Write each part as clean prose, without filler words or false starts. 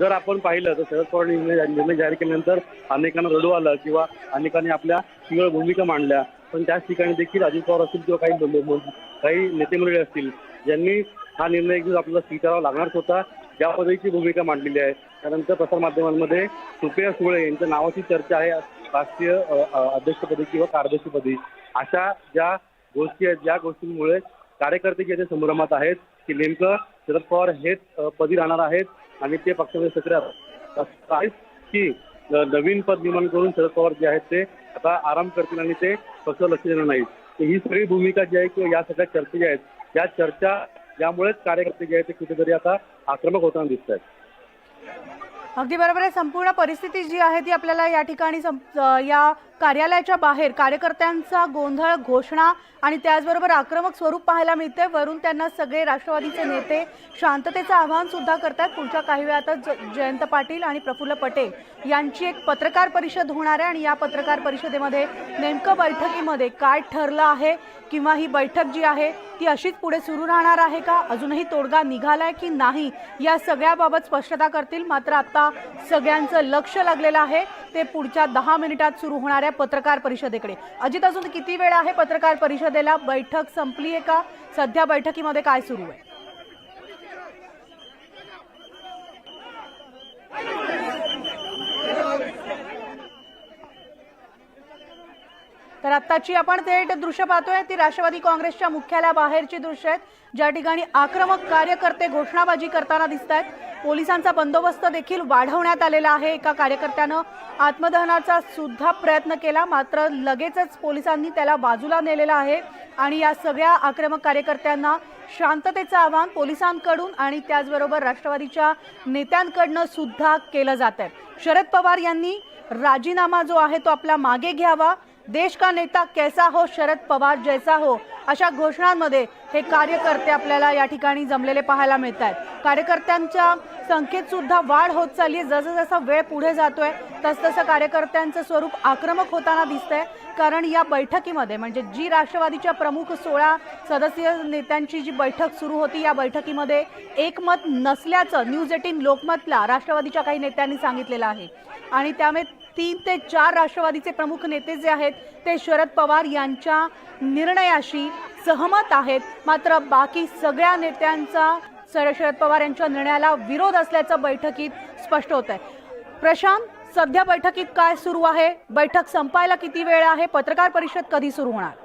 जर आपण पाहिलं तर शरद पवार निर्णय जाहीर केल्यानंतर अनेकांना रडू आलं किंवा अनेकांनी आपल्या तीव्र भूमिका मांडल्या, पण त्याच ठिकाणी देखील अजित पवार असतील किंवा काही नेते मंडळी असतील ज्यांनी हा निर्णय घेऊन आपल्याला स्वीकारावा लागणारच होता, ज्या पद्धतीची भूमिका मांडलेली आहे. त्यानंतर प्रसारमाध्यमांमध्ये सुप्रिया सुळे यांच्या नावाची चर्चा आहे राष्ट्रीय अध्यक्षपदी किंवा कार्याध्यक्षपदी. अशा ज्या गोष्टी आहेत, ज्या गोष्टींमुळे कार्यकर्ते जे संभ्रमात आहेत की नेमकं शरद पवार हेच पदी राहणार आहेत आणि ते पक्षामध्ये सक्रिय आहेत की नवीन पद निर्माण करून शरद पवार जे आहेत ते आता आराम करतील आणि ते पक्षावर लक्ष देणार नाहीत. ही सगळी भूमिका जी आहे किंवा या सगळ्या चर्चा ज्या आहेत या चर्चा यामुळेच कार्यकर्ते जे आहेत ते कुठेतरी आता आक्रमक होताना दिसत आहेत. अगदी बरोबर आहे. संपूर्ण परिस्थिती जी आहे ती आपल्याला या ठिकाणी या कार्यालयाच्या बाहेर कार्यकर्त्यांचा गोंधळ, घोषणा आणि त्याचबरोबर आक्रमक स्वरूप पाहायला मिळते. वरून त्यांना सगळे राष्ट्रवादीचे नेते शांततेचं आवाहन सुद्धा करतात. पुढच्या काही वेळातच जयंत पाटील आणि प्रफुल्ल पटेल यांची एक पत्रकार परिषद होणार आहे आणि या पत्रकार परिषदेमध्ये नेमकं बैठकीमध्ये काय ठरलं आहे किंवा ही बैठक जी आहे ती अशीच पुढे सुरू राहणार आहे का, अजूनही तोडगा निघालाय की नाही, या सगळ्याबाबत स्पष्टता करतील. मात्र आता सगळ्यांचं लक्ष लागलेलं आहे ते पुढच्या 10 मिनिटात सुरू होणाऱ्या पत्रकार परिषदेकडे. अजित, अजून किती वेळ आहे पत्रकार परिषदेला? बैठक संपली आहे का? सध्या बैठकीमध्ये काय सुरू आहे? तर आत्ताची आपण थेट दृश्य पाहतोय ती राष्ट्रवादी काँग्रेसच्या मुख्यालयाबाहेरची दृश्य आहेत, ज्या ठिकाणी आक्रमक कार्यकर्ते घोषणाबाजी करताना दिसत आहेत. पोलिसांचा बंदोबस्त देखील वाढवण्यात आलेला आहे. एका कार्यकर्त्यानं आत्मदहनाचा सुद्धा प्रयत्न केला, मात्र लगेचच पोलिसांनी त्याला बाजूला नेलेलं आहे आणि या सगळ्या आक्रमक कार्यकर्त्यांना शांततेचं आवाहन पोलिसांकडून आणि त्याचबरोबर राष्ट्रवादीच्या नेत्यांकडनं सुद्धा केलं जात आहे. शरद पवार यांनी राजीनामा जो आहे तो आपला मागे घ्यावा, देश का नेता कैसा हो, शरद पवार जैसा हो, अशा घोषणांमध्ये हे कार्यकर्ते आपल्याला या ठिकाणी जमलेले पाहायला मिळत आहेत. कार्यकर्त्यांच्या संख्येत सुद्धा वाढ होत चालली आहे. जसं वेळ पुढे जातोय तसतसं कार्यकर्त्यांचं स्वरूप आक्रमक होताना दिसतंय. कारण या बैठकीमध्ये म्हणजे जी राष्ट्रवादीच्या प्रमुख 16 सदस्यीय नेत्यांची जी बैठक सुरू होती, या बैठकीमध्ये एकमत नसल्याचं न्यूज 18 लोकमतला राष्ट्रवादीच्या काही नेत्यांनी सांगितलेलं आहे आणि त्यामुळे 3 ते 4 राष्ट्रवादीचे प्रमुख नेते जे आहेत ते शरद पवार यांच्या निर्णयाशी सहमत आहेत. मात्र बाकी सगळ्या नेत्यांचा शरद पवार यांच्या निर्णयाला विरोध असल्याचं बैठकीत स्पष्ट होत आहे. प्रशांत, सध्या बैठकीत काय सुरू आहे? बैठक संपायला किती वेळ आहे? पत्रकार परिषद कधी सुरू होणार?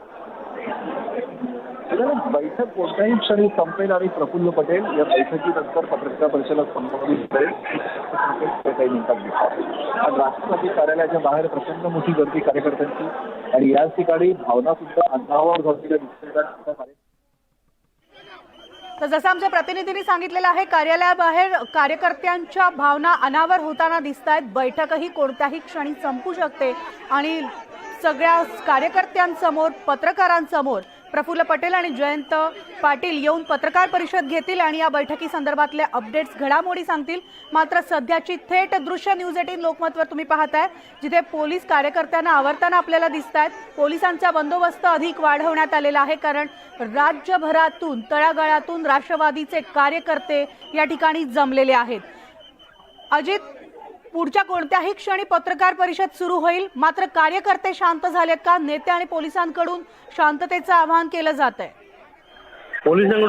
बैठक कोणत्याही क्षणी संपेल आणि प्रफुल्ल पटेल या बैठकीनंतर पत्रकार परिषदेला संबोधित करेल काही मिनिटात दिसतात. राष्ट्रवादी कार्यालयाच्या बाहेर प्रचंड मोठी गर्दी कार्यकर्त्यांची आणि याच ठिकाणी भावना सुद्धा अंगावर झालेल्या दिसतात. तर जसं आमच्या प्रतिनिधींनी सांगितलेलं आहे, कार्यालयाबाहेर कार्यकर्त्यांच्या भावना अनावर होताना दिसत आहेत. बैठकही कोणत्याही क्षणी संपू शकते आणि सगळ्या कार्यकर्त्यांसमोर, पत्रकारांसमोर प्रफुल्ल पटेल आणि जयंत पाटील येऊन पत्रकार परिषद घेतील आणि या बैठकी संदर्भातले अपडेट्स, घडामोडी सांगतील. मात्र सध्याची थेट दृश्य न्यूज 18 लोकमतवर तुम्ही पाहताय, जिथे पोलीस कार्यकर्त्यांना आवरताना आपल्याला दिसत आहेत. पोलिसांचा बंदोबस्त अधिक वाढवण्यात आलेला आहे कारण राज्यभरातून, तळागाळातून राष्ट्रवादीचे कार्यकर्ते या ठिकाणी जमलेले आहेत. अजित, पुढच्या कोणत्याही क्षणी पत्रकार परिषद सुरू होईल, मात्र कार्यकर्ते शांत झालेत का? नेते आणि पोलिसांकडून शांततेचं आवाहन केलं जात आहे. पोलिसांकडून